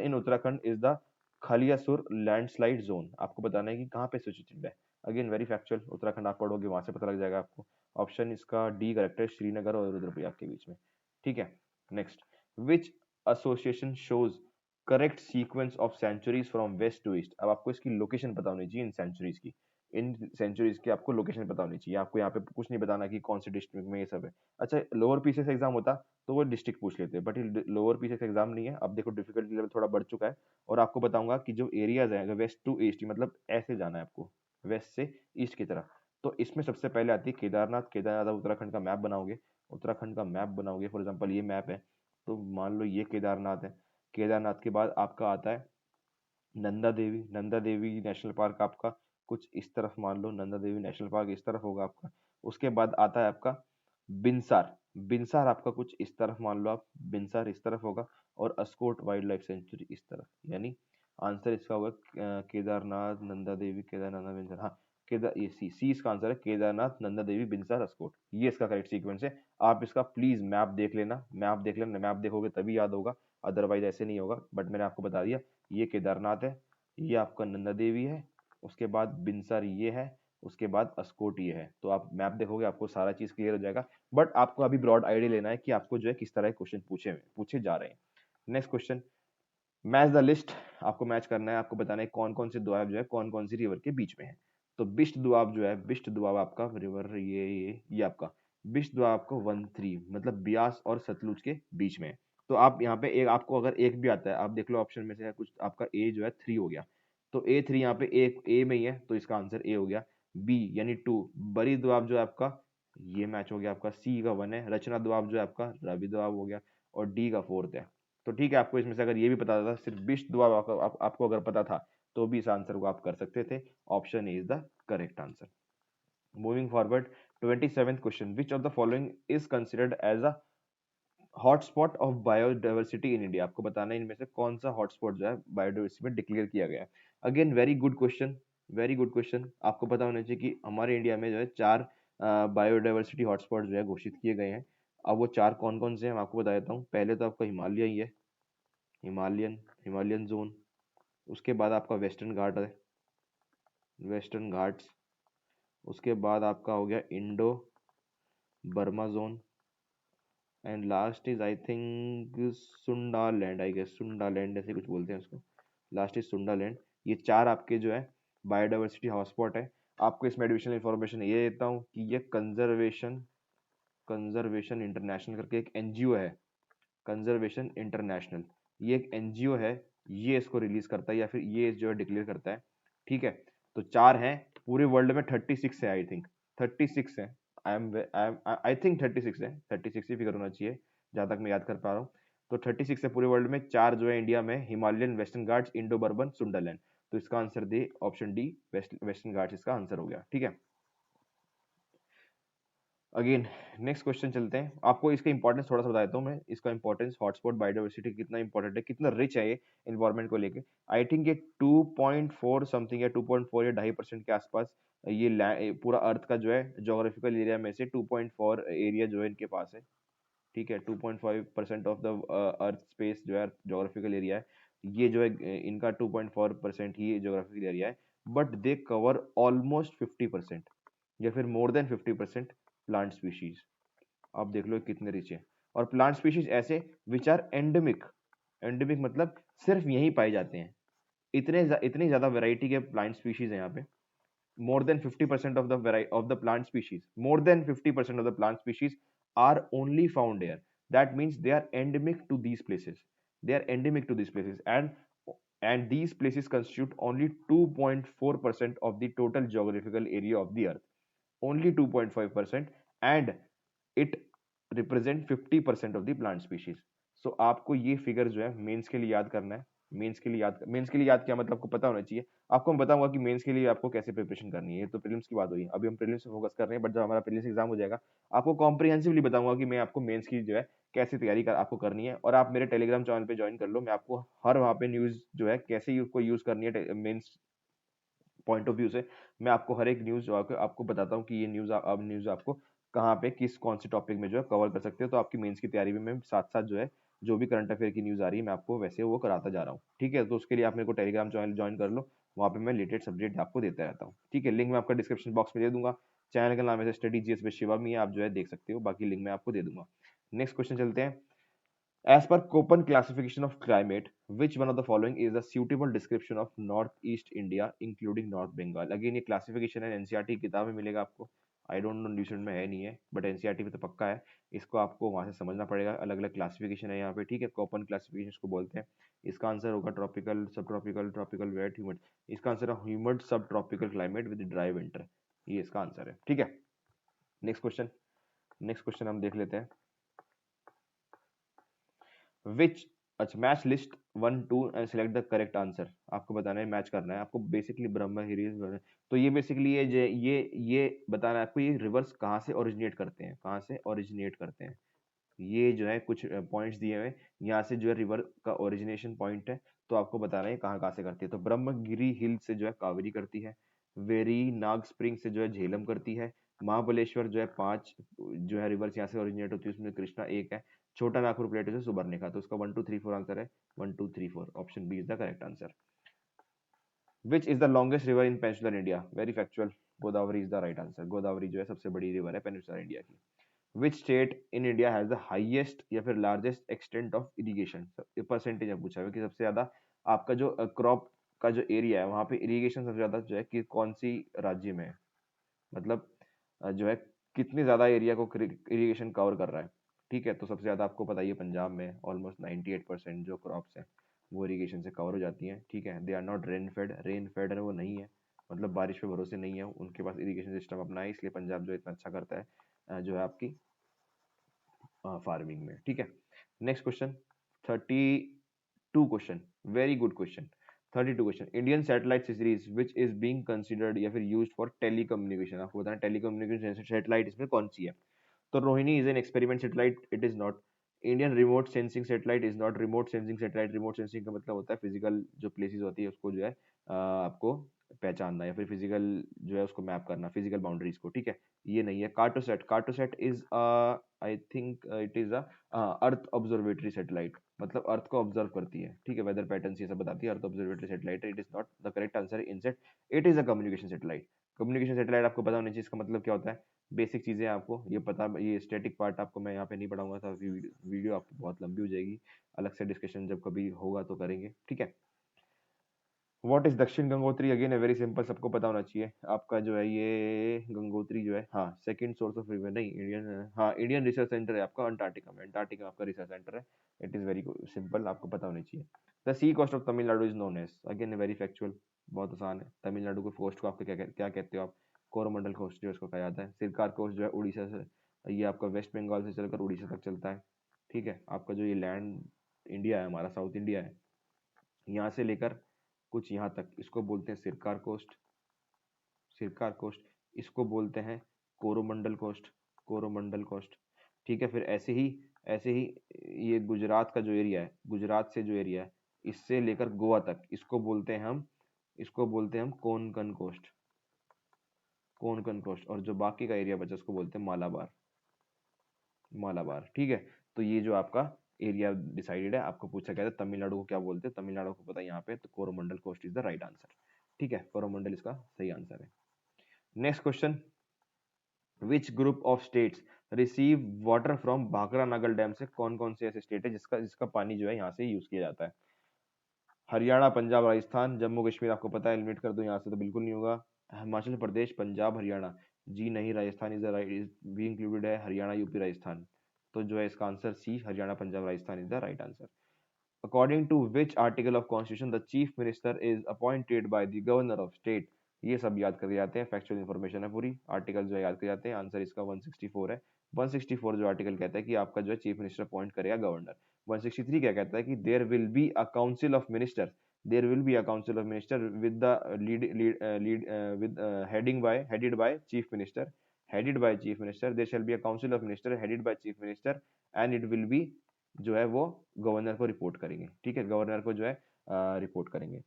in Uttarakhand is the Khaliyasur landslide zone. आपको बताना है कि कहाँ पे सिचुएटेड है। अगेन वेरी फैक्चुअल, उत्तराखंड आप पढ़ोगे वहां से पता लग जाएगा आपको। ऑप्शन इसका डी करेक्ट है, श्रीनगर और रुद्रप्रयाग के बीच में, ठीक है। Next, which association shows correct sequence of centuries from west to east. अब आपको इसकी लोकेशन पता होनी चाहिए, इन सेंचुरीज की, इन सेंचुरीज की आपको लोकेशन पता होनी चाहिए। आपको यहाँ पे कुछ नहीं बताना कि कौन से डिस्ट्रिक्ट में ये सब है। अच्छा, लोअर पीसीएस एग्जाम होता तो वो डिस्ट्रिक्ट पूछ लेते हैं, बट लोअर पीसीएस एग्जाम नहीं है। अब देखो डिफिकल्टी लेवल थोड़ा बढ़ चुका है, और आपको बताऊंगा कि जो एरियाज है वेस्ट टू ईस्ट, मतलब ऐसे जाना है आपको वेस्ट से ईस्ट की तरफ। तो इसमें सबसे पहले आती है केदारनाथ। केदारनाथ उत्तराखंड का मैप बनाओगे, उत्तराखंड का मैप बनाओगे, फॉर एग्जाम्पल ये मैप है, तो मान लो ये केदारनाथ है। केदारनाथ के बाद आपका आता है नंदा देवी। नंदा देवी नेशनल पार्क आपका कुछ इस तरफ, मान लो नंदा देवी नेशनल पार्क इस तरफ होगा आपका। उसके बाद आता है आपका बिनसार। बिनसार आपका कुछ इस तरफ, मान लो आप बिनसार इस तरफ होगा, और अस्कोट वाइल्ड लाइफ सेंचुरी इस तरफ। यानी आंसर इसका होगा केदारनाथ, नंदा देवी, केदारनाथ, बिनसार, हाँ केदार, ये सी इसका आंसर है, केदारनाथ, नंदा देवी, बिनसार, अस्कोट, ये इसका करेक्ट सीक्वेंस है। आप इसका प्लीज मैप देख लेना, मैप देख लेना, मैप देखोगे तभी याद होगा, अदरवाइज ऐसे नहीं होगा। बट मैंने आपको बता दिया, ये केदारनाथ है, ये आपका नंदा देवी है, उसके बाद बिनसर ये है, उसके बाद अस्कोट ये है। तो आप मैप देखोगे आपको सारा चीज क्लियर हो जाएगा। बट आपको अभी ब्रॉड आइडिया लेना है कि आपको जो है किस तरह के क्वेश्चन पूछे जा रहे हैं। Next question, match the list. आपको मैच करना है, आपको बताना है कौन कौन से दोआब जो है कौन कौन सी रिवर के बीच में है। तो बिस्ट दोआब जो है, बिस्ट दोआब आपका रिवर, ये आपका बिस्ट दोआब आपको 1-3, मतलब ब्यास और सतलुज के बीच में है। तो आप यहाँ पे एक, आपको अगर एक भी आता है, आप देख लो ऑप्शन में से है कुछ, आपका ए जो है 3 हो गया, तो A3 यहाँ पे एक ए में ही है, तो इसका आंसर ए हो गया। बी यानी 2 बरी दोआब जो है आपका, ये मैच हो गया आपका। सी का 1 है, रचना दोआब जो है आपका, रवि दोआब हो गया, और डी का 4th है। तो ठीक है, आपको इसमें से अगर ये भी पता था, सिर्फ बिस्ट दुआ आपको अगर पता था, तो भी इस आंसर को आप कर सकते थे। Option A is the correct answer. Moving forward, 27th question, which of the following is considered as a hotspot of biodiversity in India. आपको बताना है इनमें से कौन सा हॉटस्पॉट जो है बायोडाइवर्सिटी में डिक्लेयर किया गया है। Again very good question, very good question. आपको पता होना चाहिए कि हमारे इंडिया में जो है 4 बायोडाइवर्सिटी हॉटस्पॉट जो है घोषित किए गए हैं। अब वो चार कौन कौन से हैं मैं आपको बता देता हूँ। पहले तो आपका हिमालय ही है, हिमालयन जोन। उसके बाद आपका वेस्टर्न घाट है, वेस्टर्न घाट्स। उसके बाद आपका हो गया Indo Burma zone, and last is I think सुंडा लैंड, आई गेस सुंडा लैंड ऐसे कुछ बोलते हैं उसको। लास्ट इज सुंडा लैंड। ये चार आपके जो है बायोडाइवर्सिटी हॉटस्पॉट है। आपको इसमें एडिशनल इन्फॉर्मेशन ये देता हूँ कि ये कंजर्वेशन कंजर्वेशन इंटरनेशनल करके एक एनजीओ है, कंजर्वेशन इंटरनेशनल, ये एक एनजीओ है, ये इसको रिलीज करता है या फिर ये जो है डिक्लेयर करता है। ठीक है, तो चार हैं, पूरे वर्ल्ड में 36 है आई थिंक, 36 है। आई थिंक 36 है, 36 ही फिगर होना चाहिए जहां तक मैं याद कर पा रहा हूँ। तो 36 है पूरे वर्ल्ड में, चार जो है इंडिया में, Himalayan, western Ghats, Indo Burma, Sundaland. तो इसका आंसर दे ऑप्शन डी, वेस्टर्न घाट्स इसका आंसर हो गया। ठीक है, अगेन नेक्स्ट क्वेश्चन चलते हैं। आपको इसका इंपॉर्टेंस थोड़ा सा बता देता हूँ मैं, इसका इंपॉर्टेंस हॉटस्पॉट बायोडाइवर्सिटी कितना इंपॉर्टेंट है, कितना रिच है ये इन्वायरमेंट को लेके। आई थिंक ये 2.4 समथिंग या 2.4 या 2.5% के आसपास ये पूरा अर्थ का जो है जोग्राफिकल एरिया में से 2.4 एरिया जो है इनके पास है। ठीक है, 2.5% ऑफ द अर्थ स्पेस जो है जोग्राफिकल एरिया है, ये जो है इनका 2.4% ही जोग्राफिकल एरिया है। बट दे कवर ऑलमोस्ट 50% या फिर मोर देन 50% प्लांट स्पीशीज। आप देख लो कितने रिच है। और प्लांट स्पीशीज ऐसे विच आर एंडेमिक, एंडेमिक मतलब सिर्फ यहीं पाए जाते हैं। इतनी ज्यादा वैरायटी के प्लांट स्पीशीज है यहाँ पे। more than 50% of the of the plant species, more than 50% of the plant species are only found here. That means they are endemic to these places, they are endemic to these places, and these places constitute only 2.4% of the total geographical area of the earth, only 2.5%, and it represent 50% of the plant species. So आपको ये figure जो है mains के लिए याद करना है। Mains के लिए याद क्या मतलब आपको पता होना चाहिए। आपको मैं बताऊंगा कि मेंस के लिए आपको कैसे प्रिपरेशन करनी है, ये तो प्रीलिम्स की बात हुई, अभी हम प्रीलिम्स पे फोकस कर रहे हैं, बट जब हमारा प्रीलिम्स एग्जाम हो जाएगा आपको कॉम्प्रिहेंसिवली बताऊंगा कि मैं आपको मेंस की जो है कैसे तैयारी कर आपको करनी है। और आप मेरे टेलीग्राम चैनल पे ज्वाइन कर लो, मैं आपको हर वहाँ पे न्यूज जो है कैसे उसको यूज करनी है मेंस पॉइंट ऑफ व्यू से, मैं आपको हर एक न्यूज जो आपको बताता हूँ कि ये न्यूज आपको कहाँ पे किस कौन से टॉपिक में जो है कवर कर सकते हो। तो आपकी मेंस की तैयारी में मैं साथ साथ जो है जो भी करंट अफेयर की न्यूज आ रही है मैं आपको वैसे वो कराता जा रहा हूँ। ठीक है, तो उसके लिए आप मेरे को टेलीग्राम चैनल ज्वाइन कर लो, वहाँ पे मैं लेटेस्ट अपडेट आपको देता रहता हूँ। ठीक है, लिंक मैं आपका डिस्क्रिप्शन बॉक्स में दे दूंगा। चैनल का नाम है स्टडी जीएस विद शिवा मी, आप जो है देख सकते हो, बाकी लिंक मैं आपको दे दूंगा। नेक्स्ट क्वेश्चन चलते हैं। As per Köppen classification of climate, which one of the following is a suitable description of Northeast India, including North Bengal? Again ये classification है, एनसीईआरटी किताब में मिलेगा आपको। आई डोंट नो न्यूज़ में है नहीं है, बट एनसीईआरटी में तो पक्का है। इसको आपको वहां से समझना पड़ेगा, अलग अलग क्लासिफिकेशन है यहाँ पे। ठीक है, कोपन क्लासिफिकेशन इसको बोलते हैं। इसका आंसर होगा ट्रॉपिकल, सब ट्रॉपिकल, ट्रॉपिकल, वेट, ह्यूमिड। इसका आंसर है ह्यूमिड सब tropical climate with dry winter, ये इसका आंसर है। ठीक है, नेक्स्ट क्वेश्चन हम देख लेते हैं। विच, अच्छा, match list 1 2 and select the correct answer. आपको बताना है, मैच करना है आपको बेसिकली ब्रह्मगिरी। तो ये बेसिकली ये बताना है आपको ये रिवर्स कहाँ से ओरिजिनेट करते हैं, कहाँ से ओरिजिनेट करते हैं। ये जो है कुछ पॉइंट्स दिए हुए, यहाँ से जो है रिवर का ओरिजिनेशन पॉइंट है, तो आपको बताना है कहाँ कहाँ से करती है। तो ब्रह्मगिरी हिल से जो है कावेरी करती है, वेरी नाग स्प्रिंग से जो है झेलम करती है, महाबलेश्वर जो है 5 जो है रिवर्स यहाँ से ओरिजिनेट होती है, उसमें कृष्णा एक है, छोटा नागपुर प्लेटो से सुबर्णिका। तो उसका 1 2 3 4 आंसर है, 1 2 3 4, option B is the correct answer. Which is the longest river in peninsular India? Very factual, Godavari is the right answer. Godavari जो है सबसे बड़ी रिवर है पेनिनसुलर इंडिया की। Which state in India has the highest या फिर largest extent of irrigation? Percentage में पूछा है कि सबसे ज्यादा आपका जो क्रॉप का जो एरिया है वहां पे इरिगेशन सबसे ज्यादा जो है कि कौन सी राज्य में है, मतलब जो है कितने ज्यादा एरिया को इरिगेशन कवर कर रहा है। ठीक है, तो सबसे ज्यादा आपको पता ही है पंजाब में ऑलमोस्ट 98% जो क्रॉप्स हैं वो इरिगेशन से कवर हो जाती हैं। ठीक है, they are not rain fed है वो नहीं है, मतलब बारिश पे भरोसे नहीं है उनके पास, इरिगेशन सिस्टम अपना है, इसलिए पंजाब जो इतना अच्छा करता है जो है आपकी फार्मिंग में। ठीक है, next question, 32 question, very good question. 32 question, Indian satellite series which is being considered या फिर यूज्ड फॉर टेलीकम्युनिकेशन। आपको बताना टेलीकम्युनिकेशन सैटेलाइट इसमें कौन सी है। तो Rohini is an experiment satellite, it is not. Indian remote sensing satellite is not. Remote sensing satellite, remote sensing का मतलब होता है फिजिकल जो प्लेसेस होती है उसको जो है आपको पहचानना या फिर फिजिकल जो है उसको मैप करना, फिजिकल बाउंड्रीज को, ठीक है, ये नहीं है। Cartosat, Cartosat is I think it is a earth observatory satellite, मतलब अर्थ को ऑब्जर्व करती है, ठीक है, वेदर पैटर्न ये सब बताती है, earth observatory satellite. It is not the correct answer, INSAT it is a communication satellite. Communication satellite आपको पता होना चाहिए इसका मतलब क्या होता है, बेसिक चीजें आपको ये पता, ये स्टैटिक पार्ट आपको मैं यहाँ पे नहीं पढ़ाऊंगा, तो वीडियो आपकी बहुत लंबी हो जाएगी, अलग से डिस्कशन जब कभी होगा तो करेंगे, ठीक है। व्हाट इज दक्षिण गंगोत्री, अगेन है वेरी सिंपल, सबको पता होना चाहिए। आपका जो है ये गंगोत्री जो है, हाँ, सेकंड सोर्स ऑफ रिवर नहीं, इंडियन, हाँ, इंडियन रिसर्च सेंटर है आपका अंटार्कटिका में, अंटार्कटिका में आपका रिसर्च सेंटर है। इट इज वेरी सिंपल, आपको पता होनी चाहिए। The sea coast of Tamil Nadu is known as, again very factual, बहुत आसान है। तमिलनाडु के कोस्ट को आपको क्या कहते हो आप, कोरोमंडल कोस्ट जो इसको कहा जाता है। सिरकार कोस्ट जो है उड़ीसा से, ये आपका वेस्ट बंगाल से चलकर उड़ीसा तक चलता है, ठीक है। आपका जो ये लैंड इंडिया है हमारा, साउथ इंडिया है, यहाँ से लेकर कुछ यहाँ तक, इसको बोलते हैं सिरकार कोस्ट, सिरकार कोस्ट, इसको बोलते हैं कोरोमंडल कोस्ट, कोरोमंडल कोस्ट, ठीक है। फिर ऐसे ही ये गुजरात का जो एरिया है, गुजरात से जो एरिया है इससे लेकर गोवा तक, इसको बोलते हैं हम, इसको बोलते हैं हम कोंकण कोस्ट, कोंकण कोस्ट। और जो बाकी का एरिया बचा उसको बोलते हैं मालाबार, मालाबार, ठीक है। तो ये जो आपका एरिया डिसाइडेड है, आपको पूछा गया था तमिलनाडु को क्या बोलते हैं, तमिलनाडु को पता है यहाँ पे, तो Coromandel coast is the right answer, ठीक है, कोरोमंडल इसका सही आंसर है। Next question, which group of states receive water from Bhakra Nangal dam से, कौन कौन से ऐसे स्टेट है जिसका जिसका पानी जो है यहाँ से यूज किया जाता है। हरियाणा, पंजाब, राजस्थान, जम्मू कश्मीर, आपको पता है, एलिमिनेट कर दो यहाँ से तो बिल्कुल नहीं होगा। हिमाचल प्रदेश, पंजाब, हरियाणा, जी नहीं, राजस्थान इज द राइट, भी इंक्लूडेड है, हरियाणा, यूपी, राजस्थान, तो जो है इसका answer C, Haryana, Punjab, Rajasthan is the right answer. According to which article of constitution the chief minister is appointed by the governor of state, ये सब याद कर जाते हैं, फैक्चुअल इन्फॉर्मेशन है पूरी, आर्टिकल जो है याद कर जाते हैं। आंसर इसका 164 है। 164 जो आर्टिकल कहता है कि आपका जो है चीफ मिनिस्टर अपॉइंट करेगा गवर्नर। 163 क्या कहता है कि there will be a council of minister, there will be a council of minister with the lead with headed by chief minister, headed by chief minister, there shall be a council of minister headed by chief minister and it will be जो है वो governor को report करेंगे, ठीक है, governor को जो है रिपोर्ट करेंगे,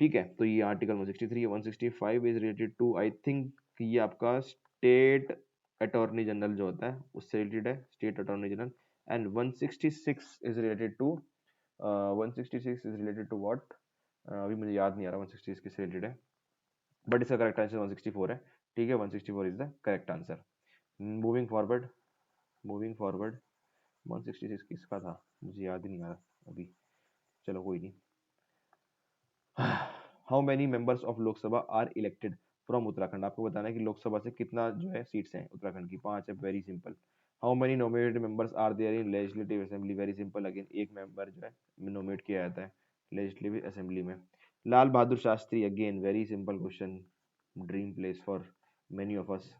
ठीक है। तो ये आर्टिकल 163 है। 165 is related to, I think ये आपका स्टेट अटॉर्नी जनरल जो होता है उससे रिलेटेड है, state attorney general. And 166 is related to 166 is related to what, अभी मुझे याद नहीं आ रहा 166 किससे रिलेटेड है, बट इसका करेक्ट आंसर 164 है, ठीक है, 164 is the correct answer. Moving forward, moving forward, 166 किसका था मुझे याद ही नहीं आ रहा अभी, चलो कोई नहीं। How many members of Lok Sabha are elected from Uttarakhand, आपको बताना है कि लोकसभा से कितना जो है सीट्स हैं उत्तराखंड की, 5 है, very simple. How many nominated members are there in legislative assembly, very simple, again एक मेंबर जो है नॉमिनेट किया जाता है लेजिस्लेटिव असेंबली में। Lal Bahadur Shastri, again very simple question, dream place for many of us,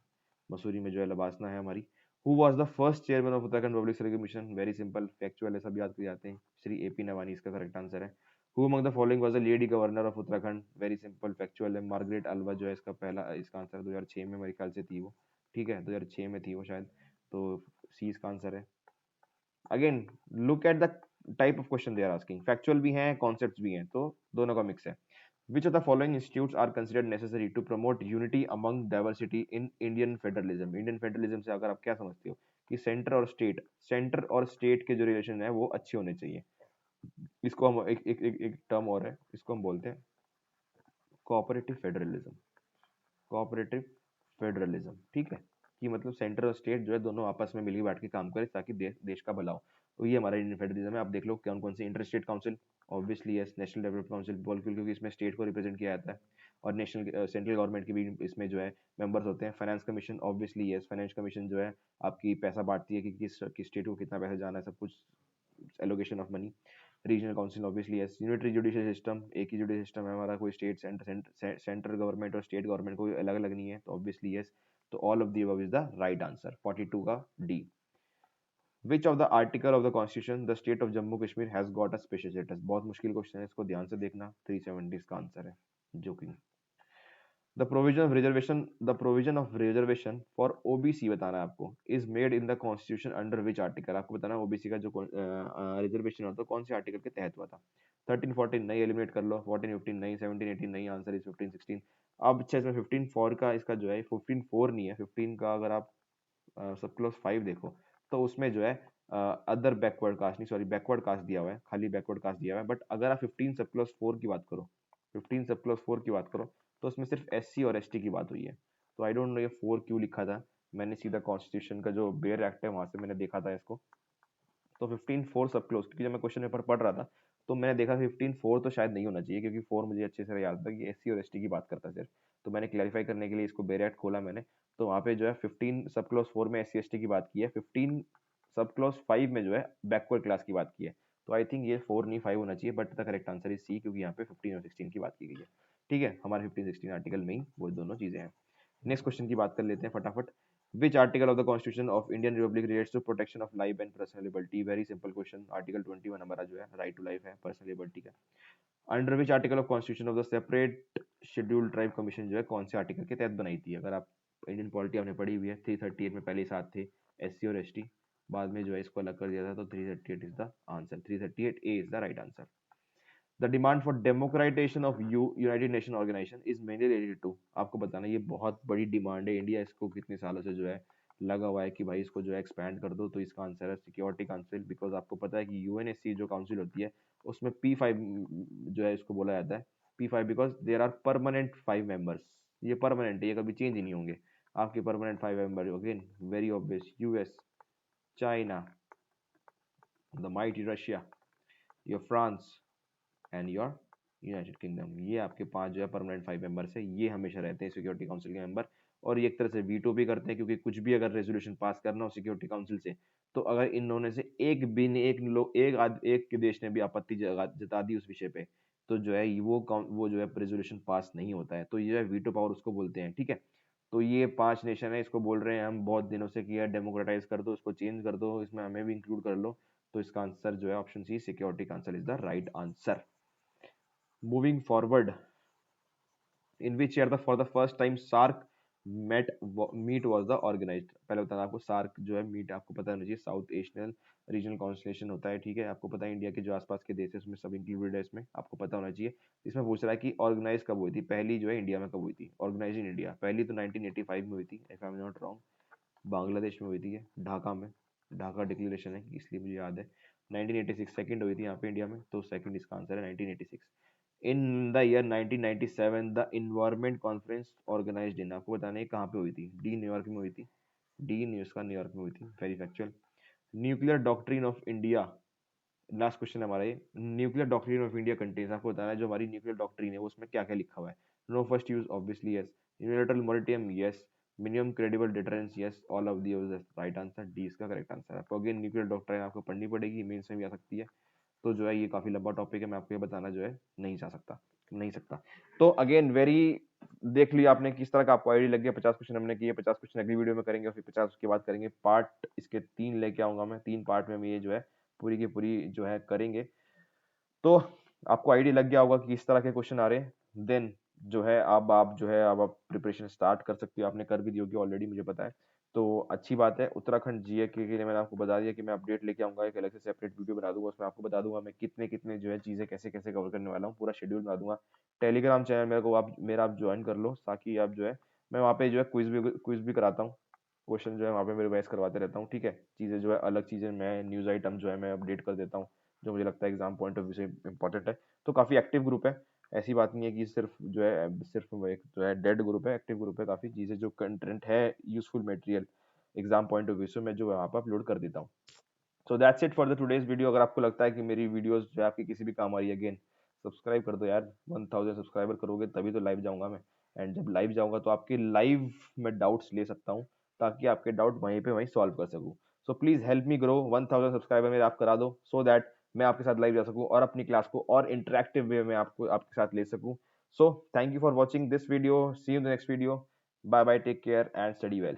Mussoorie में जो है लबासना है हमारी। Who was the first chairman of Uttarakhand public service commission, very simple, factual है, सब याद कर जाते हैं, श्री एपी नवानी इसका करेक्ट आंसर है। Who among the following was the lady governor of Uttarakhand, very simple, factual है, मार्गरेट अल्वा जो है इसका पहला, इसका आंसर 2006 में मेरे ख्याल से थी वो, ठीक है, 2006 में थी वो शायद, तो सी इसका आंसर है। Again look at the type of question they are asking, factual भी हैं, कॉन्सेप्ट्स भी हैं, तो दोनों का मिक्स है। Which of the following institutes are considered necessary to promote unity among diversity in Indian federalism? Indian federalism से अगर आप क्या समझते हो कि सेंटर और स्टेट के जो रिलेशन है वो अच्छे होने चाहिए। इसको हम एक टर्म और है, इसको हम बोलते हैं कोऑपरेटिव फेडरलिज्म, कोऑपरेटिव फेडरलिज्म, ठीक है, कि मतलब सेंटर और स्टेट जो है दोनों आपस में मिलकर बैठ के काम करें ताकि देश का भला हो। तो ये हमारा इंडियन फेडरलिज्म है। आप देख लो कौन कौन सी, inter state council, obviously yes, national development council, क्योंकि इसमें स्टेट को रिप्रेजेंट किया जाता है, और नेशनल सेंट्रल गवर्नमेंट के भी इसमें जो है मेंबर्स होते हैं। Finance commission, obviously yes, finance commission जो है आपकी पैसा बांटती है कि किस स्टेट को कितना पैसा जाना है, सब कुछ, allocation of money. Regional council, obviously yes. Unitary judicial system, एक ही जुडिशियल सिस्टम है हमारा, कोई स्टेट सेंट्रल गवर्नमेंट और स्टेट गवर्नमेंट कोई अलग अलग नहीं है, तो ऑब्वियसली यस। तो all of the above is the right answer, 42 का D. Which of the article of the constitution the state of Jammu Kashmir has got a special status, बहुत मुश्किल क्वेश्चन है, इसको ध्यान से देखना, 370 इसका आंसर है, जो कि the provision of reservation for OBC बताना है आपको, is made in the constitution under which article, आपको बताना है ओबीसी का जो रिजर्वेशन होता है कौन से आर्टिकल के तहत हुआ था। 13 14 नहीं, एलिमिनेट कर लो, 14 15 नहीं, 17 18 नहीं, आंसर इज 15 16। अब अच्छा इसमें 15 4 का इसका जो है 15 4 नहीं है, 15 का अगर आप सब क्लॉज 5 देखो तो उसमें जो है अदर बैकवर्ड कास्ट नहीं, सॉरी बैकवर्ड कास्ट दिया हुआ है, खाली बैकवर्ड कास्ट दिया हुआ है। बट अगर आप 15 सब क्लॉज 4 की बात करो, 15 सब क्लॉज 4 की बात करो तो उसमें सिर्फ SC और ST की बात हुई है। तो आई डोंट नो ये 4 क्यों लिखा था। मैंने सीधा कॉन्स्टिट्यूशन का जो बेयर एक्ट है वहां से मैंने देखा था इसको। तो 15 4 सब क्लोज, क्योंकि जब मैं क्वेश्चन पेपर पढ़ रहा था तो मैंने देखा 15 4 तो शायद नहीं होना चाहिए, क्योंकि 4 मुझे अच्छे से याद था कि SC और ST की बात करता है सिर्फ। तो मैंने क्लैरिफाई करने के लिए इसको बेरेट खोला मैंने, तो वहाँ पे जो है 15 सब क्लोज 4 में SC ST की बात की है, 15 सब क्लोज 5 में जो है बैकवर्ड क्लास की बात की है। तो आई थिंक ये 4 नहीं 5 होना चाहिए, but the correct answer is C, क्योंकि यहाँ पे 15 और 16 की बात की गई है। ठीक है, हमारे 15 16 आर्टिकल में ही वो दोनों चीजें हैं। नेक्स्ट क्वेश्चन की बात कर लेते हैं फटाफट। Which article of the Constitution of Indian Republic relates to protection of life and personal liberty? Very simple question. Article 21 हमारा जो है right to life है, personal liberty का। Under which article of Constitution of the separate scheduled tribe commission जो है कौन से article के तहत बनाई थी? अगर आप इंडियन पॉलिटी आपने पढ़ी हुई है, 338 में पहले साथ थे SC और ST, बाद में जो है इसको अलग कर दिया था, तो 338 is the answer, 338A is the right answer. The demand for democratization of United Nation organization is mainly related to, आपको बताना ये बहुत बड़ी डिमांड है, इंडिया इसको कितने सालों से जो है लगा हुआ है कि भाई इसको जो है एक्सपैंड कर दो। तो इसका आंसर है सिक्योरिटी काउंसिल, बिकॉज आपको पता है कि UNSC जो काउंसिल होती है उसमें P5 जो है इसको बोला जाता है P5 because there are permanent 5 members. ये परमानेंट है, ये कभी चेंज ही नहीं होंगे आपके permanent 5 member. Again very obvious, US, China, the mighty Russia, your France and your United Kingdom. ये आपके 5 जो है परमानेंट 5 मेंबर्स है, ये हमेशा रहते हैं सिक्योरिटी काउंसिल के मेंबर। और ये एक तरह से वीटो भी करते हैं, क्योंकि कुछ भी अगर रेजोल्यूशन पास करना हो सिक्योरिटी काउंसिल से, तो अगर इन्होंने से एक भी ने एक लोग एक के देश ने भी आपत्ति जता दी उस विषय पे, तो जो है वो जो है रेजोल्यूशन पास नहीं होता है। तो ये जो है वीटो पावर उसको बोलते हैं। ठीक है, तो ये 5 नेशन है, इसको बोल रहे हैं हम बहुत दिनों से कि यार डेमोक्रेटाइज कर दो, इसको चेंज कर दो, इसमें हमें भी इंक्लूड कर लो। तो इसका आंसर जो है option C security council is the right answer. Moving forward, in which year the for the first time SAARC meet was the organized? पहले बताना आपको SAARC जो है मीट आपको पता होना चाहिए, साउथ एशियन रीजनल कॉन्स्टिलेशन होता है। ठीक है, आपको पता है इंडिया के जो आसपास के देश है उसमें सब इंक्लूडेड है, इसमें आपको पता होना चाहिए। इसमें पूछ रहा है कि ऑर्गेनाइज कब हुई थी, पहली जो है इंडिया में कब हुई थी, ऑर्गेनाइज इन इंडिया। पहली तो 1985 में हुई थी, if I am not wrong. Bangladesh में हुई थी ये, ढाका में, ढाका डिक्लेरेशन है इसलिए मुझे याद है। 1986 सेकंड हुई थी यहाँ पे इंडिया में, तो सेकंड इसका आंसर है 1986। In the year 1997 the environment conference organized in, आपको बताना है कहाँ पे हुई थी, डी न्यूयॉर्क में हुई थी, डी न्यूज का न्यूयॉर्क में हुई थी, very factual. Nuclear doctrine of India, last question हमारा ये, nuclear doctrine of India contains, आपको बताना है जो हमारी न्यूक्लियर डॉक्ट्रिन है उसमें क्या क्या लिखा हुआ है। No first use obviously yes, unilateral moratorium yes, minimum credible deterrence yes, all of the right answer, D इसका करेक्ट आंसर है। आपको अगेन न्यूक्लियर डॉक्ट्रिन आपको पढ़नी पड़ेगी, मेंस में भी आ सकती है। तो जो है ये काफी लंबा टॉपिक है, मैं आपको ये बताना जो है नहीं जा सकता, नहीं सकता। तो अगेन वेरी, देख लिया आपने किस तरह का आपको आईडी लग गया। 50 क्वेश्चन हमने किए, 50 क्वेश्चन अगली वीडियो में करेंगे, और फिर 50 के बाद करेंगे पार्ट, इसके 3 लेके आऊंगा मैं, 3 पार्ट में हम ये जो है पूरी की पूरी जो है करेंगे। तो आपको आईडी लग गया होगा कि किस तरह के क्वेश्चन आ रहे हैं। देन जो है अब आप जो है अब आप प्रिपरेशन स्टार्ट कर सकते हो, आपने कर भी दी होगी ऑलरेडी मुझे पता है, तो अच्छी बात है। उत्तराखंड जीए के लिए मैंने आपको बता दिया कि मैं अपडेट लेके आऊंगा, एक अलग से सेपरेट वीडियो बना दूंगा, उसमें आपको बता दूंगा मैं कितने कितने जो है चीजें कैसे कैसे कवर करने वाला हूँ, पूरा शेड्यूल बना दूंगा। टेलीग्राम चैनल मेरे को आप मेरा आप ज्वाइन कर लो, ताकि आप जो है मैं वहाँ पे जो है क्विज भी कराता हूँ, क्वेश्चन जो है वहाँ पे मैं रिवाइज करवाते रहता हूँ। ठीक है, चीज़ें जो है अलग चीज़ें मैं न्यूज़ आइटम जो है मैं अपडेट कर देता हूँ, जो मुझे लगता है एग्जाम पॉइंट ऑफ व्यू से इंपॉर्टेंट है। तो काफ़ी एक्टिव ग्रुप है, ऐसी बात नहीं है कि सिर्फ जो है सिर्फ एक जो है डेड ग्रुप है, एक्टिव ग्रुप है। काफ़ी चीज़ें जो कंटेंट है useful material exam point of view से मैं जो वहाँ पर अपलोड कर देता हूँ। So that's it for the today's video. अगर आपको लगता है कि मेरी वीडियोस जो है आपकी किसी भी काम आ रही है, अगेन सब्सक्राइब कर दो यार, 1000 सब्सक्राइबर करोगे तभी तो लाइव जाऊंगा मैं। एंड जब लाइव जाऊंगा तो आपके लाइव में डाउट्स ले सकता हूँ, ताकि आपके डाउट वहीं पे वहीं सॉल्व कर सकूँ। So please help me grow, 1000 subscriber मेरे आप करा दो, सो दैट मैं आपके साथ लाइव जा सकूँ और अपनी क्लास को और इंटरेक्टिव वे में आपको आपके साथ ले सकूँ। So thank you for watching this video, see you in the next video, bye bye, take care and study well.